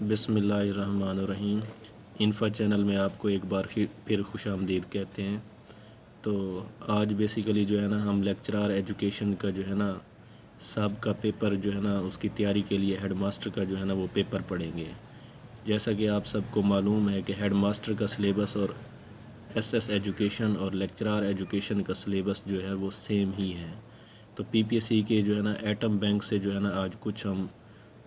बिस्मिल्लाहिर्रहमानिर्रहीम। इन्फा चैनल में आपको एक बार फिर खुशामदीद कहते हैं। तो आज बेसिकली जो है ना हम लेक्चरार एजुकेशन का जो है ना सब का पेपर जो है ना उसकी तैयारी के लिए हेड मास्टर का जो है ना वो पेपर पढ़ेंगे। जैसा कि आप सबको मालूम है कि हेड मास्टर का सिलेबस और एसएस एजुकेशन और लेक्चरार एजुकेशन का सिलेबस जो है वो सेम ही है। तो पीपीएससी के जो है ना एटम बैंक से जो है ना आज कुछ हम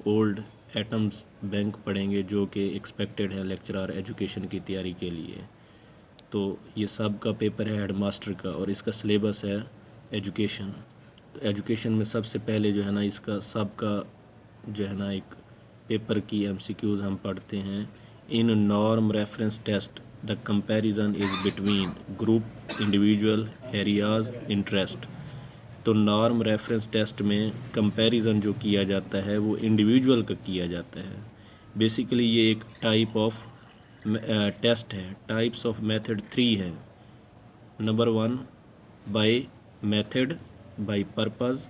ओल्ड एटम्स बैंक पढ़ेंगे जो कि एक्सपेक्टेड है लेक्चरार एजुकेशन की तैयारी के लिए। तो ये सब का पेपर है हेड मास्टर का और इसका सिलेबस है एजुकेशन। तो एजुकेशन में सबसे पहले जो है ना इसका सब का जो है ना एक पेपर की एमसीक्यूज़ हम पढ़ते हैं। In norm reference test the comparison is between group individual areas interest. तो नॉर्म रेफरेंस टेस्ट में कंपैरिजन जो किया जाता है वो इंडिविजुअल का किया जाता है। बेसिकली ये एक टाइप ऑफ टेस्ट है। टाइप्स ऑफ मेथड 3 है। Number 1 by method, by purpose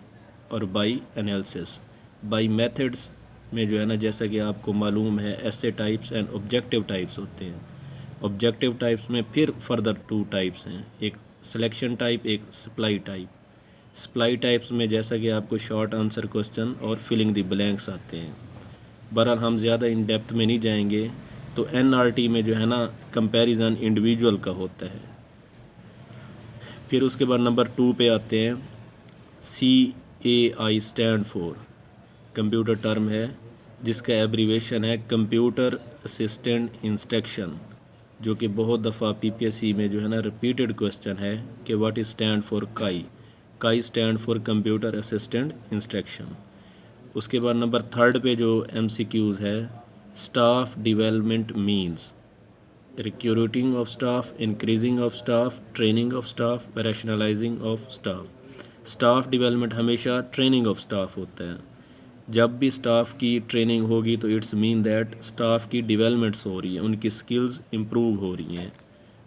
और बाय एनालिसिस। बाय मेथड्स में जो है ना जैसा कि आपको मालूम है essay types and objective types होते हैं। ऑब्जेक्टिव टाइप्स में फिर फर्दर 2 टाइप्स हैं, एक सिलेक्शन टाइप, एक सप्लाई टाइप। सप्लाई टाइप्स में जैसा कि आपको शॉर्ट आंसर क्वेश्चन और फिलिंग द ब्लैंक्स आते हैं। बहरहाल हम ज़्यादा इन डेप्थ में नहीं जाएंगे। तो एनआरटी में जो है ना कंपैरिजन इंडिविजुअल का होता है। फिर उसके बाद नंबर 2 पे आते हैं। CAI stand for computer term है जिसका एब्रीवेशन है कंप्यूटर असिस्टेंट इंस्ट्रक्शन, जो कि बहुत दफ़ा पीपीएससी में जो है ना रिपीटेड क्वेश्चन है कि व्हाट इज स्टैंड फॉर काई। काई stand for computer assistant instruction. उसके बाद नंबर 3 पे जो एमसीक्यूज़ है, staff development means recruiting of staff, increasing of staff, training of staff, rationalising of staff. Staff development हमेशा ट्रेनिंग ऑफ स्टाफ होता है। जब भी स्टाफ की ट्रेनिंग होगी तो इट्स मीन दैट स्टाफ की डेवलपमेंट्स हो रही है, उनकी स्किल्स इम्प्रूव हो रही हैं।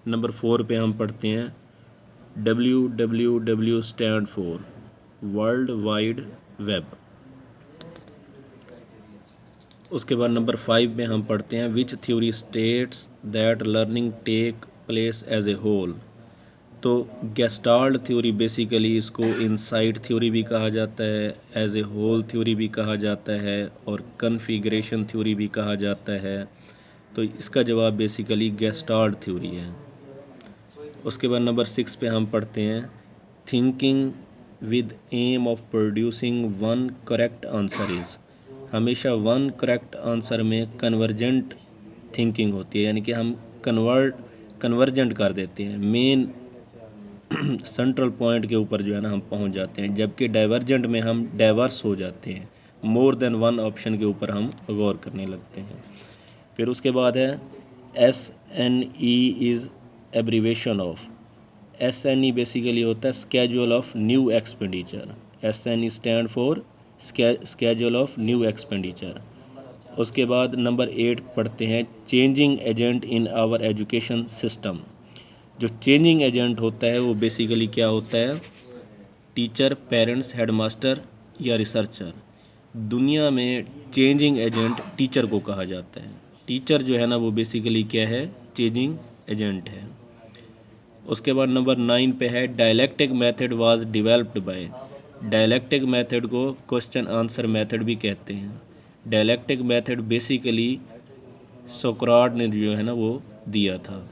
नंबर 4 पे हम पढ़ते हैं WWW stand for world wide web. उसके बाद नंबर 5 में हम पढ़ते हैं which theory states that learning take place as a whole. तो गेस्टाल्ट थ्योरी बेसिकली इसको इनसाइट थ्योरी भी कहा जाता है, एज ए होल थ्योरी भी कहा जाता है और कन्फिग्रेशन थ्योरी भी कहा जाता है। तो इसका जवाब बेसिकली गेस्टाल्ट थ्योरी है। उसके बाद नंबर 6 पे हम पढ़ते हैं thinking with aim of producing one correct answer is. हमेशा वन करेक्ट आंसर में कन्वर्जेंट थिंकिंग होती है, यानी कि हम कन्वर्जेंट कर देते हैं, मेन सेंट्रल पॉइंट के ऊपर जो है ना हम पहुंच जाते हैं। जबकि डाइवर्जेंट में हम डाइवर्स हो जाते हैं, मोर देन वन ऑप्शन के ऊपर हम गौर करने लगते हैं। फिर उसके बाद है SNE is abbreviation of. SNE basically होता है schedule of new expenditure. SNE stand for schedule of new expenditure. उसके बाद नंबर 8 पढ़ते हैं changing agent in our education system. जो चेंजिंग एजेंट होता है वो बेसिकली क्या होता है, टीचर, पेरेंट्स, हेडमास्टर या रिसर्चर। दुनिया में चेंजिंग एजेंट टीचर को कहा जाता है। टीचर जो है ना वो बेसिकली क्या है, चेंजिंग एजेंट है। उसके बाद नंबर 9 पे है dialectic method was developed by. Dialectic method को क्वेश्चन आंसर मेथड भी कहते हैं। डायलैक्टिक मेथड बेसिकली सोक्राट ने जो है ना वो दिया था।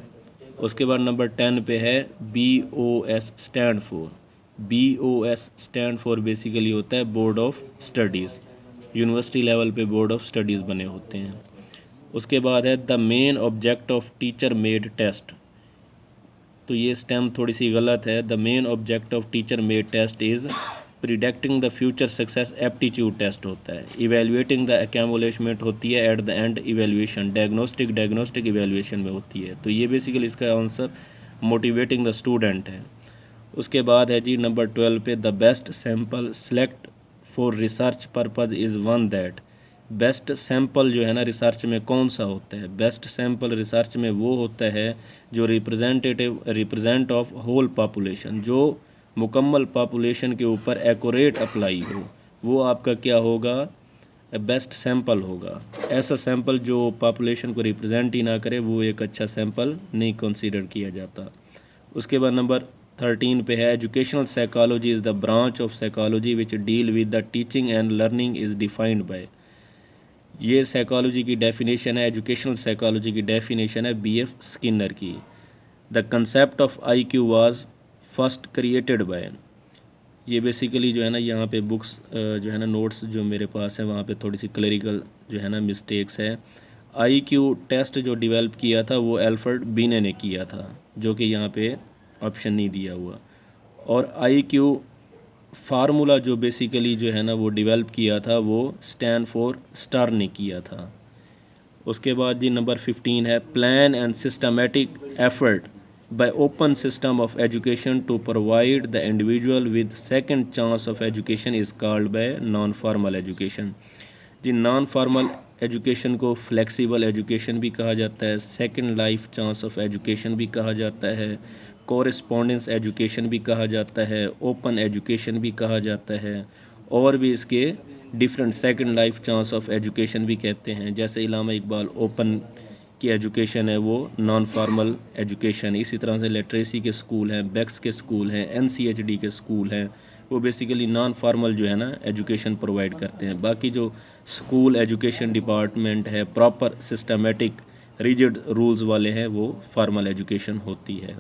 उसके बाद नंबर 10 पे है BOS stand for. BOS stand for basically होता है board of studies. University level पे बोर्ड ऑफ स्टडीज़ बने होते हैं। उसके बाद है the main object of teacher made test. तो ये स्टेम थोड़ी सी गलत है। The main object of teacher made test is predicting the future success. Aptitude test होता है। इवेल्युएटिंग द अकेमुलेशमेंट होती है at the end evaluation. Diagnostic evaluation में होती है। तो ये बेसिकली इसका आंसर मोटिवेटिंग द स्टूडेंट है। उसके बाद है जी नंबर 12 पे the best sample select for research purpose is one that. Best sample जो है ना रिसर्च में कौन सा होता है, बेस्ट सैम्पल रिसर्च में वो होता है जो रिप्रेजेंट ऑफ होल पॉपुलेशन, जो मुकम्मल पॉपुलेशन के ऊपर एक्यूरेट अप्लाई हो। वो आपका क्या होगा, बेस्ट सैंपल होगा। ऐसा सैंपल जो पॉपुलेशन को रिप्रेजेंट ही ना करे वो एक अच्छा सैंपल नहीं कंसीडर किया जाता। उसके बाद नंबर 13 पे है educational psychology is the branch of psychology which deal with the teaching and learning is defined by. ये साइकोलॉजी की डेफिनेशन है, एजुकेशनल साइकोलॉजी की डेफिनेशन है BF स्किनर की। The concept of IQ was first created by. ये basically जो है ना यहाँ पे बुक्स जो है ना नोट्स जो मेरे पास है वहाँ पे थोड़ी सी क्लरिकल जो है ना मिस्टेक्स है। IQ टेस्ट जो डेवलप किया था वो एल्फ्रेड बीने ने किया था, जो कि यहाँ पे ऑप्शन नहीं दिया हुआ। और IQ फार्मूला जो बेसिकली जो है ना वो डेवलप किया था वो स्टैनफोर्ड स्टार ने किया था। उसके बाद जी नंबर 15 है plan and systematic effort by open system of education to provide the individual with second chance of education is called by non formal education। जी नॉन फॉर्मल एजुकेशन को फ्लेक्सिबल एजुकेशन भी कहा जाता है, second life chance of education भी कहा जाता है, कोरिस्पोंडेंस एजुकेशन भी कहा जाता है, ओपन एजुकेशन भी कहा जाता है, और भी इसके different second life chance of education भी कहते हैं। जैसे इलामा इकबाल ओपन की एजुकेशन है वो नॉन फॉर्मल एजुकेशन। इसी तरह से लिटरेसी के स्कूल हैं, बेक्स के स्कूल हैं, NCHD के स्कूल हैं, वो बेसिकली नॉन फार्मल जो है ना एजुकेशन प्रोवाइड करते हैं। बाकी जो स्कूल एजुकेशन डिपार्टमेंट है प्रॉपर सिस्टमेटिक रिजिड रूल्स वाले हैं वो फार्मल एजुकेशन होती है।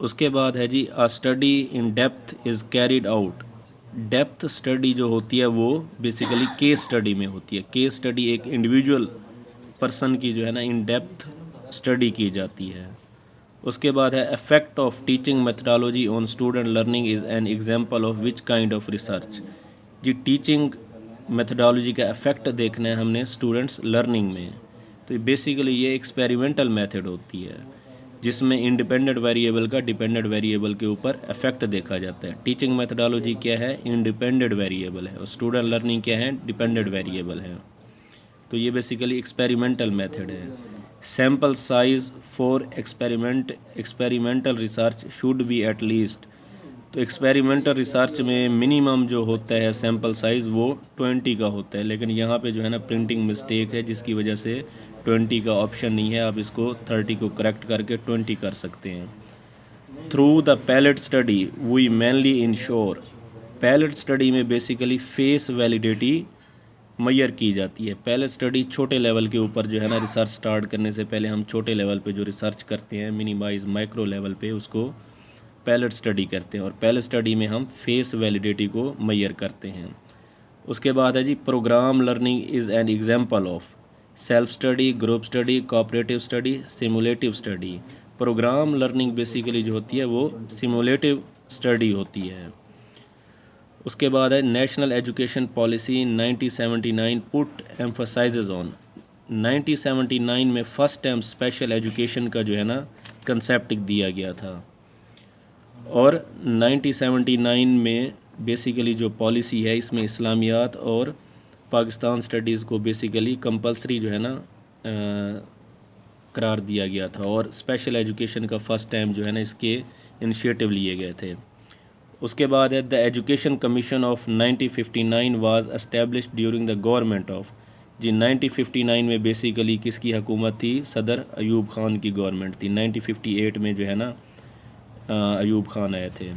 उसके बाद है जी a study in depth is carried out. Depth study जो होती है वो बेसिकली केस स्टडी में होती है। केस स्टडी एक इंडिविजुअल पर्सन की जो है ना इन डेप्थ स्टडी की जाती है। उसके बाद है effect of teaching methodology on student learning is an example of which kind of research. जी टीचिंग मेथडोलॉजी का इफेक्ट देखना है हमने स्टूडेंट्स लर्निंग में, तो बेसिकली ये एक्सपेरिमेंटल मेथड होती है जिसमें इंडिपेंडेंट वेरिएबल का डिपेंडेंट वेरिएबल के ऊपर इफेक्ट देखा जाता है। टीचिंग मेथडोलॉजी क्या है, इंडिपेंडेंट वेरिएबल है, और स्टूडेंट लर्निंग क्या है, डिपेंडेंट वेरिएबल है। तो ये बेसिकली एक्सपेरिमेंटल मेथड है। Sample size for experimental research should be at least. तो एक्सपेरिमेंटल रिसर्च में मिनिमम जो होता है सैम्पल साइज़ वो 20 का होता है, लेकिन यहाँ पे जो है ना प्रिंटिंग मिस्टेक है जिसकी वजह से 20 का ऑप्शन नहीं है। आप इसको 30 को करेक्ट करके 20 कर सकते हैं। Through the pilot study we mainly ensure. Pilot study में बेसिकली फेस वैलिडिटी मैयर की जाती है। पैलेट स्टडी छोटे लेवल के ऊपर जो है ना रिसर्च स्टार्ट करने से पहले हम छोटे लेवल पे जो रिसर्च करते हैं मिनिमाइज माइक्रो लेवल पे उसको पैलेट स्टडी करते हैं, और पैलेट स्टडी में हम फेस वैलिडिटी को मैयर करते हैं। उसके बाद है जी programme learning is an example of self study, group study, cooperative study, simulative study. Programme learning basically जो होती है वो सिमुलेटिव स्टडी होती है। उसके बाद है national education policy 1979 put emphasises on. 1979 में फर्स्ट टाइम स्पेशल एजुकेशन का जो है ना कंसेप्ट दिया गया था, और 1979 में बेसिकली जो पॉलिसी है इसमें इस्लामियात और पाकिस्तान स्टडीज़ को बेसिकली कंपलसरी जो है ना करार दिया गया था, और स्पेशल एजुकेशन का फर्स्ट टाइम जो है ना इसके इनिशिएटिव लिए गए थे। उसके बाद है the education commission of 1959 was established during the government of. जी 1959 में बेसिकली किसकी हुकूमत थी, सदर अयूब ख़ान की गवर्नमेंट थी। 1958 में जो है ना अयूब ख़ान आए थे।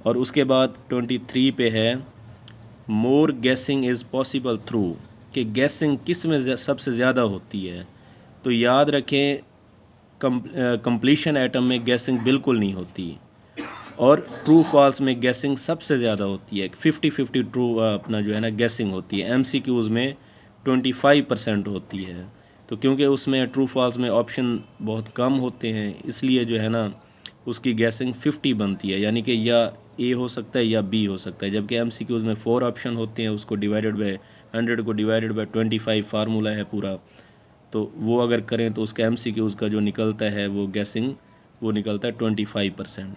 और उसके बाद 23 पे है मोर गैसिंग इज़ पॉसिबल थ्रू, कि गैसिंग किस में सबसे ज़्यादा होती है। तो याद रखें कंप्लीशन आइटम में गैसिंग बिल्कुल नहीं होती, और ट्रू फॉल्स में गैसिंग सबसे ज़्यादा होती है। 50-50 ट्रू अपना जो है ना गैसिंग होती है। MCQs में 25% होती है। तो क्योंकि उसमें ट्रू फॉल्स में ऑप्शन बहुत कम होते हैं इसलिए जो है ना उसकी गैसिंग 50 बनती है, यानी कि या A हो सकता है या B हो सकता है। जबकि MCQs में 4 ऑप्शन होते हैं, उसको डिवाइडेड बाय 100 को डिवाइडेड बाय 25 फार्मूला है पूरा, तो वो अगर करें तो उसका MCQs का जो निकलता है वो गैसिंग वो निकलता है 25%।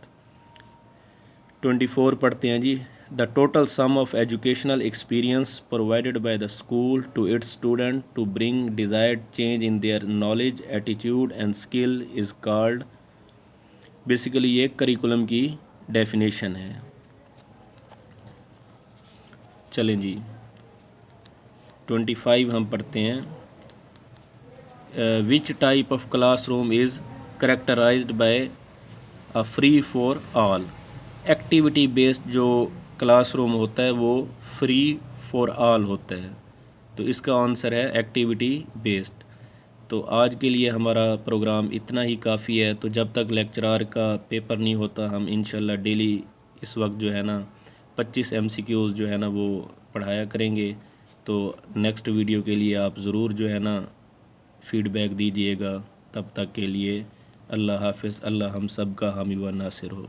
24 पढ़ते हैं जी। The total sum of educational experience provided by the school to its student to bring desired change in their knowledge, attitude and skill is called. Basically ये करिकुलम की डेफिनेशन है। चलें जी 25 हम पढ़ते हैं। Which type of classroom is characterized by a free for all. Activity based जो classroom होता है वो फ्री फॉर ऑल होता है, तो इसका आंसर है एक्टिविटी बेस्ड। तो आज के लिए हमारा प्रोग्राम इतना ही काफ़ी है। तो जब तक लेक्चरार का पेपर नहीं होता हम इंशाल्लाह डेली इस वक्त जो है ना 25 MCQs जो है ना वो पढ़ाया करेंगे। तो नेक्स्ट वीडियो के लिए आप ज़रूर जो है ना फीडबैक दीजिएगा। तब तक के लिए अल्लाह हाफ़िज़। अल्लाह हम सब का हामी व नासिर हो।